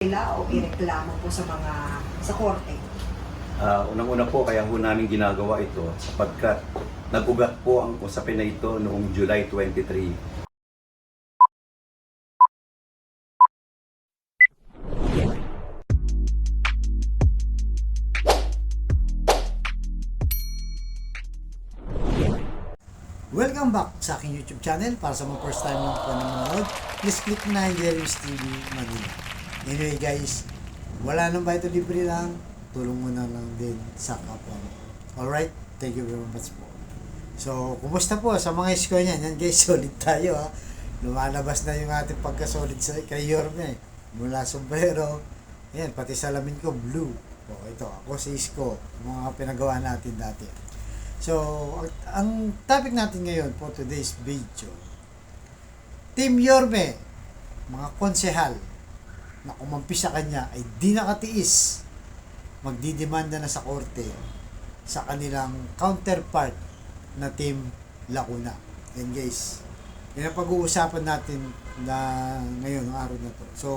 nila o ireklamo po sa sa korte? Unang-una po, kaya po namin ginagawa ito sapagkat nag-ugat po ang usapin na ito noong July 23. Welcome back sa aking YouTube channel. Para sa mga first time lang po nanonood, please click na yung Jerry's TV Manila. Anyway guys, wala nang bayad o libre lang, tulong mo na lang din sa kapwa mo. Alright, thank you very much po. So, kumusta po sa mga isko niyan? Yan guys, solid tayo ha. Lumalabas na yung ating pagka-solid sa kay Yorme. Mula sombrero, yan, pati salamin ko blue. O, ito, ako si Isko, mga pinagawa natin dati. So, ang topic natin ngayon for today's video, Team Yorme, mga konsehal na kumampi sa kanya ay di nakatiis, magdidemanda na sa korte sa kanilang counterpart na Team Lacuna. And guys, yan ang pag-uusapan natin na ngayon, ang araw na to. So,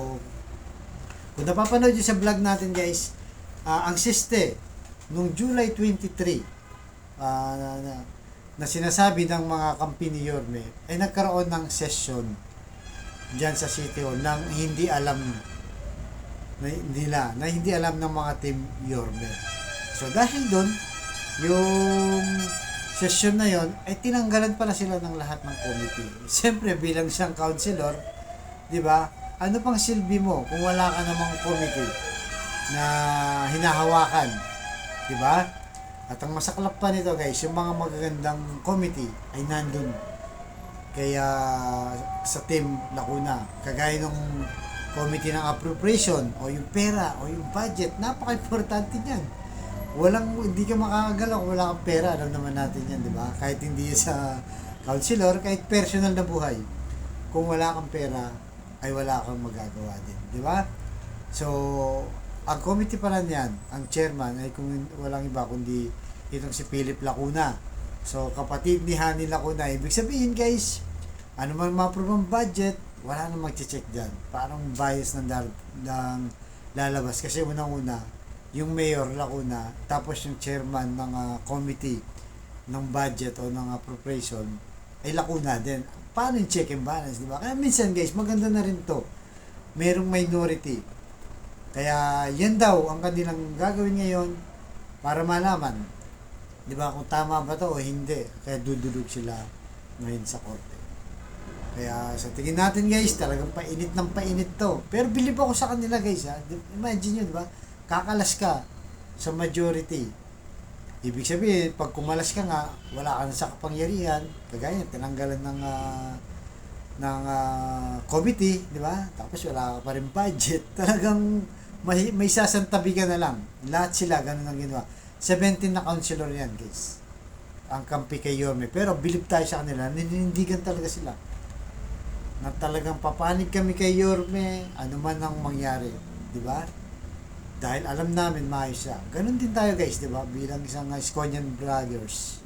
kung napapanood nyo sa vlog natin guys, ang siste, nung July 23, na sinasabi ng mga kampi ni Yorme ay nagkaroon ng session dyan sa City Hall nang hindi alam na hindi alam ng mga Team Yorme. So dahil doon, yung session na yon ay tinanggalan pala sila ng lahat ng committee. Siyempre bilang siyang councilor, di ba? Ano pang silbi mo kung wala ka namang committee na hinahawakan, di ba? At ang masaklap pa nito guys, yung mga magagandang committee ay nandun. Kaya sa Team Lacuna, kagaya ng committee ng appropriation o yung pera o yung budget, napaka-importante niyan. Hindi ka makakagalaw kung wala kang pera, alam naman natin yan, di ba? Kahit hindi sa councilor, kahit personal na buhay. Kung wala kang pera, ay wala kang magagawa din, di ba? So, ang committee pala niyan, ang chairman ay kung walang iba kundi itong si Philip Lacuna. So kapatid ni Hani Lacuna. Ibig sabihin guys, ano man ma-approve ang budget, wala nang mag-check dyan. Parang bias ng lalabas. Kasi unang-una, yung mayor Lacuna, tapos yung chairman ng committee ng budget o ng appropriation ay Lacuna din. Paano yung check and balance, di ba? Kaya minsan guys, maganda na rin to. Merong minority. Kaya yan daw ang kanilang gagawin ngayon para malaman, di ba, kung tama ba to o hindi. Kaya dudulog sila ngayon sa korte. Kaya sa tingin natin guys, talagang painit ng painit to. Pero bilib ako sa kanila guys ha. Imagine nyo, di ba, kakalas ka sa majority. Ibig sabihin, pag kumalas ka nga, wala ka na sa kapangyarihan, kagaya tinanggalan ng committee, di ba? Tapos wala ka pa rin budget. Talagang may sasantabi ka na lang. Lahat sila, ganun ang ginawa. 17 na councilor yan, guys. Ang kampi kay Yorme. Pero bilib tayo sa kanila, ninindigan talaga sila. Na talagang papanig kami kay Yorme, ano man ang mangyari. Di ba? Dahil alam namin maayos siya. Ganun din tayo, guys, di ba? Bilang isang Iskonian vloggers.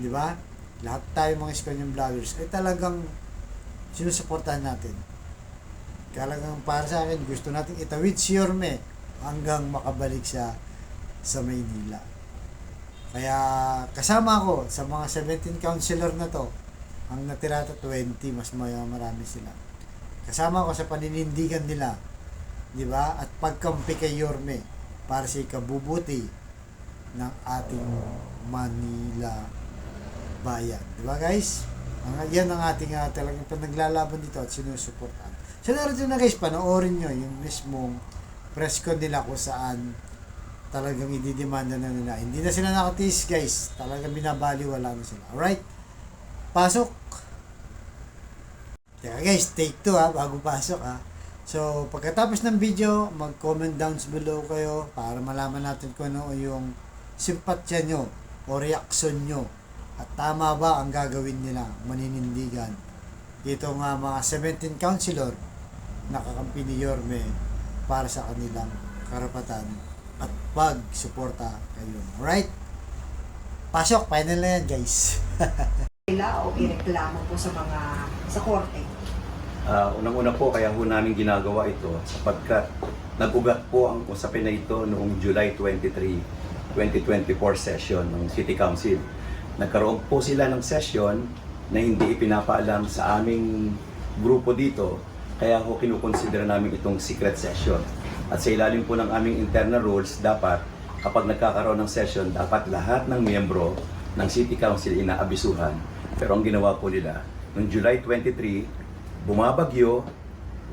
Di ba? Lahat tayo mga Iskonian vloggers ay talagang sinusuportahan natin. Talagang para sa akin, gusto natin itawid si Yorme hanggang makabalik siya sa Maynila. Kaya kasama ko sa mga 17 councilor na to, ang natira 20, mas marami sila. Kasama ko sa paninindigan nila, di ba? At pagkampi kay Yorme para sa ikabubuti ng ating Manila bayan. Di ba guys? Yan ang ating talagang panaglalaban dito at sinusuportahan. So narito na guys, panoorin nyo yung mismong press con nila kung saan talagang ididemanda na nila. Hindi na sila nakatiis guys. Talagang binabaliwala na sila. Alright? Pasok! Teka guys, take 2 ha, bago pasok ha. So pagkatapos ng video, mag-comment down below kayo para malaman natin kung ano yung simpatya nyo o reaksyon nyo. At tama ba ang gagawin nila, maninindigan? Dito nga mga 17 councilor nakakampi ni Yorme para sa kanilang karapatan at pagsuporta kayo. Alright? Pasok, final na yan guys. Nila o ireklamo po sa korte? Unang-una po, kaya ho namin ginagawa ito sapagkat nag-ugat po ang usapin na ito noong July 23, 2024 session ng City Council. Nagkaroon po sila ng session na hindi ipinapaalam sa aming grupo dito, kaya ho kinukonsidera namin itong secret session. At sa ilalim po ng aming internal rules, dapat kapag nagkakaroon ng session, dapat lahat ng miyembro ng City Council inaabisuhan. Pero ang ginawa po nila, noong July 23, bumabagyo,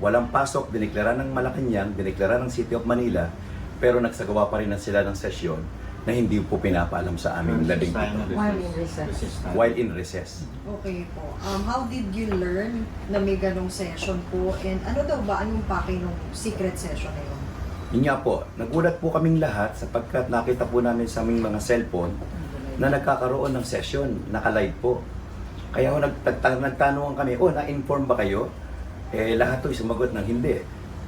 walang pasok, diniklara ng Malacanang, diniklara ng City of Manila, pero nagsagawa pa rin na sila ng sesyon na hindi po pinapaalam sa aming labing pito. While in recess. While in recess. Okay po. How did you learn na may ganong session po? And ano daw ba, anong pake ng secret session na yun? Yun nga po, nagulat po kaming lahat sapagkat nakita po namin sa aming mga cellphone na nagkakaroon ng session, naka-live po. Kaya ho, nagtanungan kami, na-inform ba kayo? Lahat to sumagot ng hindi.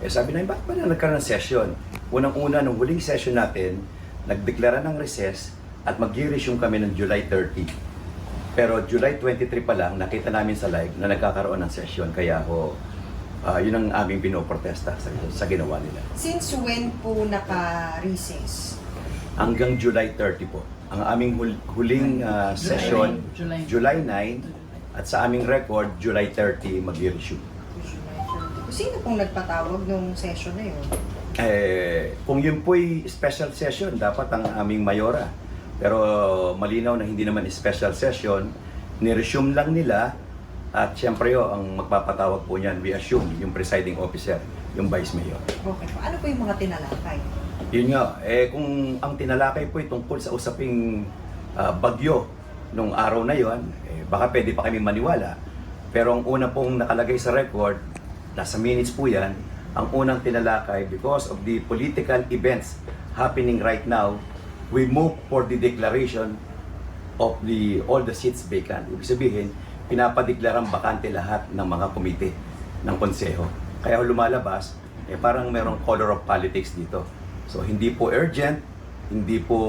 Sabi namin, bakit ba na nagkaroon ng session? Unang-una, nung huling session natin, nagdeklara ng recess at mag-resume kami ng July 30. Pero July 23 pa lang, nakita namin sa live na nagkakaroon ng session. Kaya ho, yun ang aming pinoprotesta sa ginawa nila. Since when po naka-recess? Hanggang July 30 po. Ang aming huling session, July 9, at sa aming record, July 30, mag-resume. Sino pong nagpatawag nung session na yun? Kung yun po'y special session, dapat ang aming mayora. Pero malinaw na hindi naman special session, ni-resume lang nila at syempre ang magpapatawag po niyan, we assume, yung presiding officer, yung vice mayor. Okay po. Ano po yung mga tinalakay? Yun nga, kung ang tinalakay po ay tungkol sa usaping bagyo nung araw na yon, baka pwede pa kami maniwala. Pero ang una pong nakalagay sa record, nasa minutes po yan, ang unang tinalakay, because of the political events happening right now, we move for the declaration of all the seats vacant. Ibig sabihin, pinapadeklarang bakante lahat ng mga komite ng konseho. Kaya lumalabas, parang merong color of politics dito. So hindi po urgent, hindi po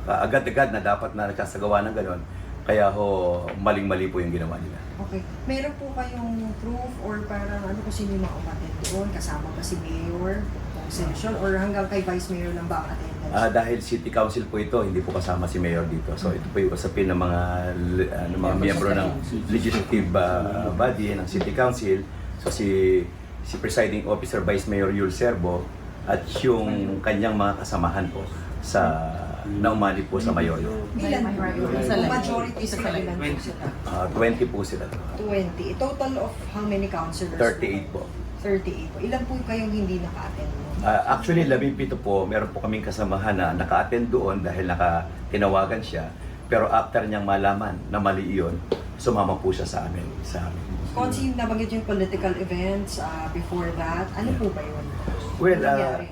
agad-agad na dapat na nagkasagawa ng gano'n. Kaya ho, maling-mali po yung ginawa nila. Okay. Meron po kayong proof or parang ano kung sino yung mga umattend doon? Kasama ba si Mayor ng session or hanggang kay Vice Mayor lang ba ang attendance? Dahil City Council po ito, hindi po kasama si Mayor dito. So ito po yung usapin ng mga miyembro ng legislative body ng City Council. So si Presiding Officer Vice Mayor Yul Serbo at yung kanyang mga kasamahan po sa naumali po sa Mayoryo. Ilan po? Kung majority sila, ilan po sila? 20 po sila. 20. Total of how many councilors? 38 po. 38 po. Ilan po kayong hindi naka-attend? Actually, 17 po. Meron po kaming kasamahan na naka-attend doon dahil tinawagan siya. Pero after niyang malaman na mali iyon, sumama po siya sa amin. Konsi nabanggit yung political events before that. Ano po ba yun? Well, Ano nangyari?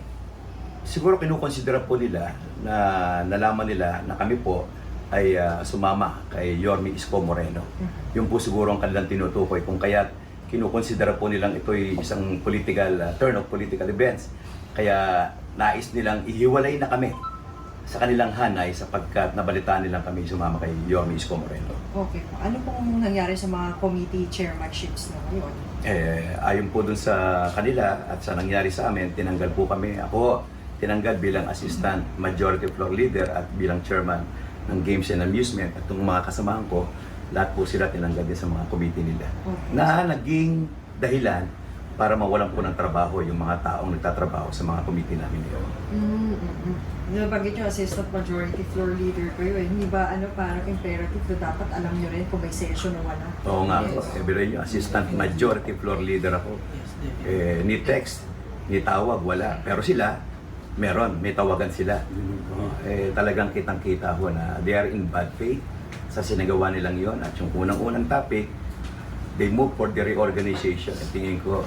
siguro kinukonsidera po nila na nalaman nila na kami po ay sumama kay Yorme Isko Moreno. Yung po siguro ang kanilang tinutukoy kung kaya kinukonsidera po nilang ito'y isang turn of political events. Kaya nais nilang ihiwalay na kami sa kanilang hanay sapagkat nabalitaan nilang kami sumama kay Yorme Isko Moreno. Okay po. Ano pong nangyari sa mga committee chairmanships na ngayon? Ayon po dun sa kanila at sa nangyari sa amin, tinanggal po kami. Ako, tinanggal bilang assistant majority floor leader at bilang chairman ng Games and Amusement. At itong mga kasamahan ko, lahat po sila tinanggal din sa mga committee nila. Okay. Na naging dahilan para mawalan po ng trabaho yung mga taong nagtatrabaho sa mga committee namin yun. Nabanggit yung assistant majority floor leader kayo eh. Hindi ba parang imperative na dapat alam nyo rin kung may session o wala? Oo nga po. Yes. Every year, assistant majority floor leader ako. Ni text, ni tawag, wala. Pero sila, meron, may tawagan sila. Talagang kitang-kita ho na they are in bad faith sa sinagawa nilang yon. At yung unang-unang topic, they move for the reorganization. At tingin ko,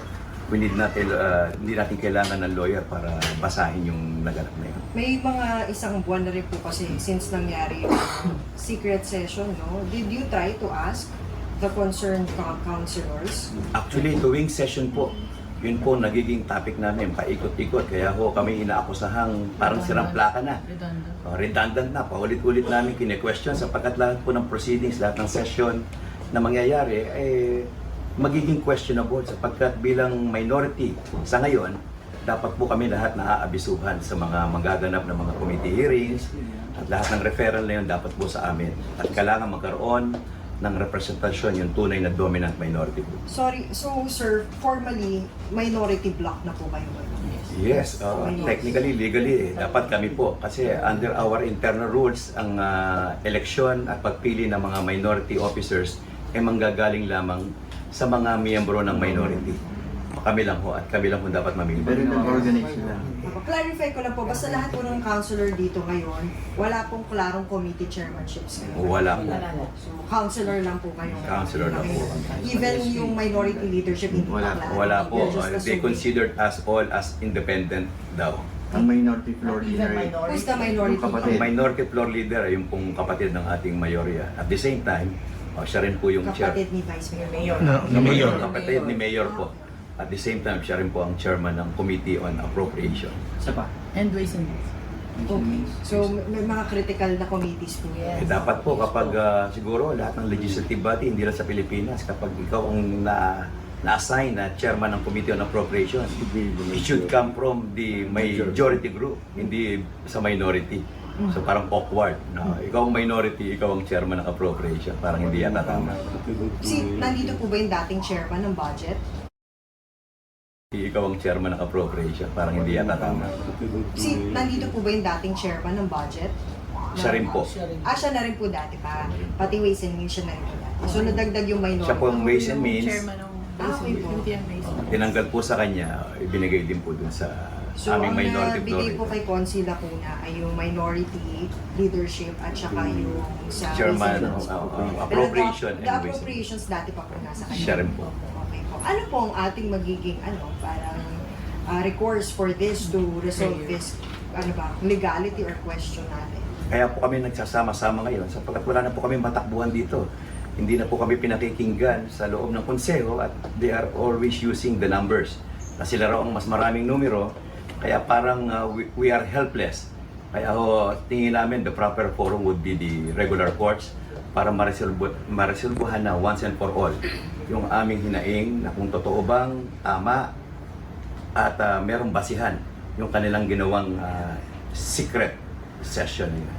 hindi natin kailangan ng lawyer para basahin yung naganap na yun. May mga isang buwan na rin po kasi since nangyari yung secret session, no? Did you try to ask the concerned councilors? Actually, tuwing session po, yun po nagiging topic namin, paikot-ikot. Kaya ho kami inakusahang parang sirang plaka na. Redundant na. Paulit-ulit namin kine-question sapagkat lahat po ng proceedings, lahat ng session na mangyayari ay magiging questionable sapagkat bilang minority sa ngayon, dapat po kami lahat naaabisuhan sa mga magaganap na mga committee hearings at lahat ng referral na yun dapat po sa amin. At kailangan magkaroon ng representasyon yung tunay na dominant minority group. Sorry, so sir, formally, minority block na po kayo ngayon? Yes, technically, legally, dapat kami po. Kasi under our internal rules, ang eleksyon at pagpili ng mga minority officers ay manggagaling lamang sa mga miyembro ng minority. Kami lang ho at kami lang ho dapat mamili. Pero nag-organize sila. Clarify ko lang po, basta lahat po ng councilor dito ngayon, wala pong klarong committee chairmanships ngayon. Wala po. So, councilor lang po kayo. Councilor lang po. Even yung minority leadership, hindi Wala. pa klaro. Wala po. You're just They assuming. considered us all as independent daw. Ang minority floor leader. Who's the minority? Yung kapatid. Ang minority floor leader ay yung pong kapatid ng ating mayorya. At the same time, siya rin po yung chair. Kapatid ni Vice Mayor. Mayor. Kapatid ni Mayor po. At the same time, siya rin po ang chairman ng Committee on Appropriation. Isa pa. And ways and means. Okay. So, may mga critical na committees po. Eh, dapat po kapag siguro lahat ng legislative body, hindi lang sa Pilipinas, kapag ikaw ang na-assign na chairman ng Committee on Appropriation, it should come from the majority group, hindi sa minority. So parang awkward na ikaw ang minority, ikaw ang chairman ng appropriation. Parang hindi yata tama. Nandito po ba yung dating chairman ng budget? Ikaw ang chairman ng appropriation. Parang hindi yata tama. Nandito po ba yung dating chairman ng budget? Siya rin po. Siya na rin po dati pa. Pati Ways and Means siya na rin po dati. So, nadagdag yung minority. Siya po ang Ways and Means. Chairman ng Okay po. Committee on Ways and Means. Tinanggal po sa kanya, ibinigay din po dun sa So, aming ang minority nabigay po floor. kay Consi Lacuna ay yung minority leadership at saka yung sa Chairman Ways and Means ng po. appropriation Pero and the Ways and Means. appropriations dati pa po nasa kanya. Siya rin po. Okay po. Ano po ang ating magiging parang recourse for this to resolve this legality or question natin? Kaya po kami nagsasama-sama ngayon sapagkat wala na po kami matakbuhan dito. Hindi na po kami pinakikinggan sa loob ng konseho at they are always using the numbers. Na sila raw ang mas maraming numero, kaya parang we are helpless. Kaya tingin namin the proper forum would be the regular courts para maresolbuhan na once and for all yung aming hinaing na kung totoo bang tama at merong basihan yung kanilang ginawang secret session nila.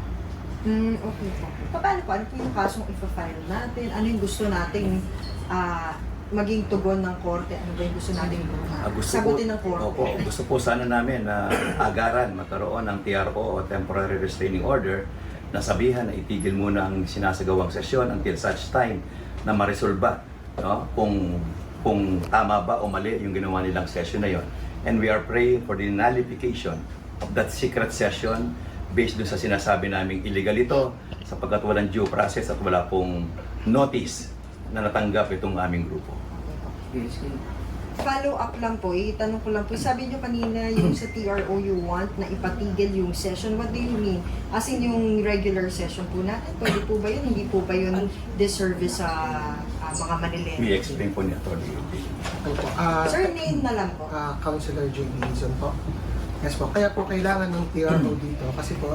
Okay po. Paano po? Ano po yung kasong ipa-file natin? Ano yung gusto nating maging tugon ng korte? Ano ba yung gusto nating sagutin ng korte? Opo, gusto po sana namin na agaran magkaroon ng TRO o Temporary Restraining Order na sabihan na itigil muna ang sinasagawang sesyon until such time na maresolba, no? Kung tama ba o mali yung ginawa nilang session na yon. And we are praying for the nullification of that secret session based doon sa sinasabi naming illegal ito sapagkat walang due process at wala pong notice na natanggap itong aming grupo. Follow up lang po, itanong ko lang po. Sabi niyo kanina yung sa TRO you want na ipatigil yung session. What do you mean? As in yung regular session po natin, pwede po ba yun? Hindi po ba yun disservice sa mga Manileño? We explain po niya to. Sir, name na lang po. Councilor J.B. Hizon po. Yes po, kaya po kailangan ng TRO dito kasi po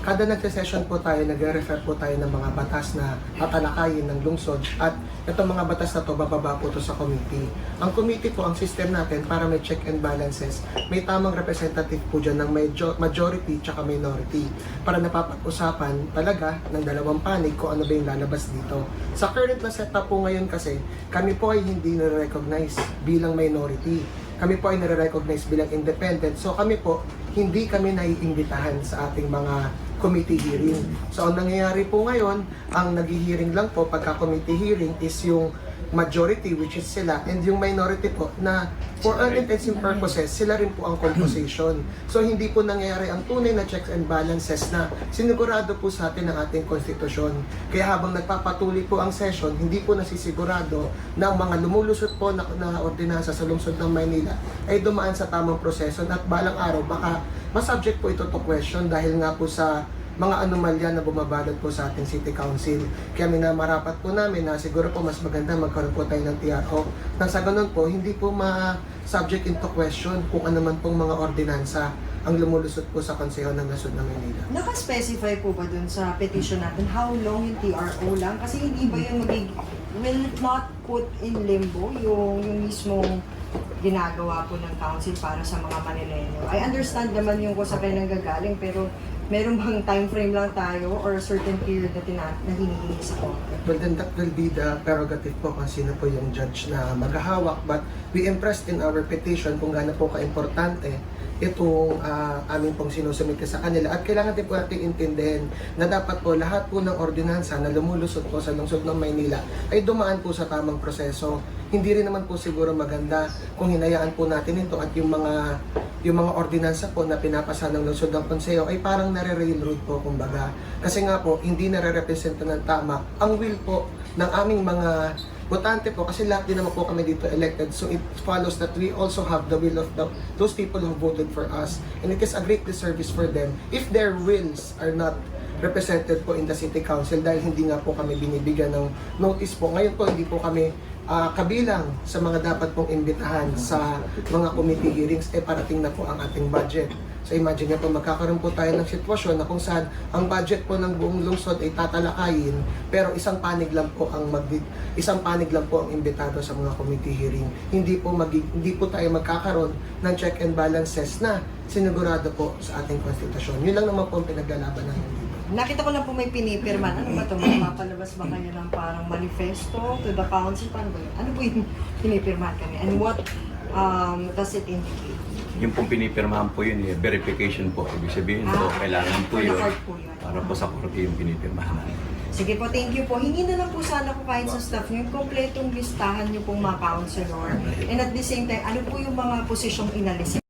kada nagse-session po tayo, nagre-refer po tayo ng mga batas na tatalakayin ng lungsod at itong mga batas na to bababa po to sa committee. Ang committee po, ang system natin para may check and balances, may tamang representative po dyan ng majority tsaka minority para napapag-usapan talaga ng dalawang panig kung ano ba yung lalabas dito. Sa current na setup po ngayon kasi, kami po ay hindi na-recognize bilang minority. Kami po ay nare-recognize bilang independent. So kami po, hindi kami naiimbitahan sa ating mga committee hearing. So ang nangyayari po ngayon, ang nag-hearing lang po pagka committee hearing is yung majority, which is sila, and yung minority po na for all intents and purposes, sila rin po ang composition. So hindi po nangyayari ang tunay na checks and balances na sinigurado po sa atin ng ating konstitusyon. Kaya habang nagpapatuloy po ang session, hindi po nasisigurado na ang mga lumulusot po na ordinansa sa lungsod ng Maynila ay dumaan sa tamang proseso at balang araw baka masubject po ito to question dahil nga po sa mga anomalya na bumabalot po sa ating City Council. Kaya minamarapat po namin na siguro po mas maganda magkaroon po tayo ng TRO. Nang sa ganun po, hindi po ma-subject into question kung ano man pong mga ordinansa ang lumulusot po sa Konseho ng Nasod ng Maynila. Naka-specify po ba dun sa petition natin how long yung TRO lang? Kasi hindi ba yung will it not put in limbo yung mismong ginagawa po ng council para sa mga Manileño. I understand naman yung kung saan kayo nanggagaling, pero meron bang time frame lang tayo or a certain period na hinihingi sa Korte? Well, then that will be the prerogative po kung sino po yung judge na maghahawak. But we impressed in our petition kung gaano po ka-importante itong amin pong sinusumite sa kanila. At kailangan din po natin intindihin na dapat po lahat po ng ordinansa na lumulusot po sa lungsod ng Maynila ay dumaan po sa tamang proseso. Hindi rin naman po siguro maganda kung hinayaan po natin ito at yung mga ordinansa po na pinapasa ng lungsod ng Konseyo ay parang nare-railroad po kumbaga. Kasi nga po, hindi nare-representa ng tama ang will po ng aming mga botante po, kasi lahat din naman po kami dito elected, so it follows that we also have the will of those people who voted for us, and it is a great disservice for them if their wills are not represented po in the city council dahil hindi nga po kami binibigyan ng notice po. Ngayon po hindi po kami kabilang sa mga dapat pong imbitahan sa mga committee hearings, parating na po ang ating budget. So imagine nyo po, magkakaroon po tayo ng sitwasyon na kung saan ang budget po ng buong lungsod ay tatalakayin, pero isang panig lang po ang imbitado sa mga committee hearing. Hindi po tayo magkakaroon ng check and balances na sinigurado po sa ating konstitusyon. Yun lang naman po ang pinaglalaban natin dito. Nakita ko lang po may pinipirman. Ano ba ito? Mapapalabas ba kayo ng parang manifesto to the council? Paano ba yun? Ano po yung pinipirman kami? And what does it indicate? Yung pong pinipirmahan po yun, verification po. Ibig sabihin po, kailangan po for the yun. court po yun. Para po sa korte yung pinipirmahan natin. Sige po, thank you po. Hingi na lang po sana ko kahit sa staff nyo, yung kompletong listahan nyo pong mga counselor. And at the same time, ano po yung mga posisyong inalis?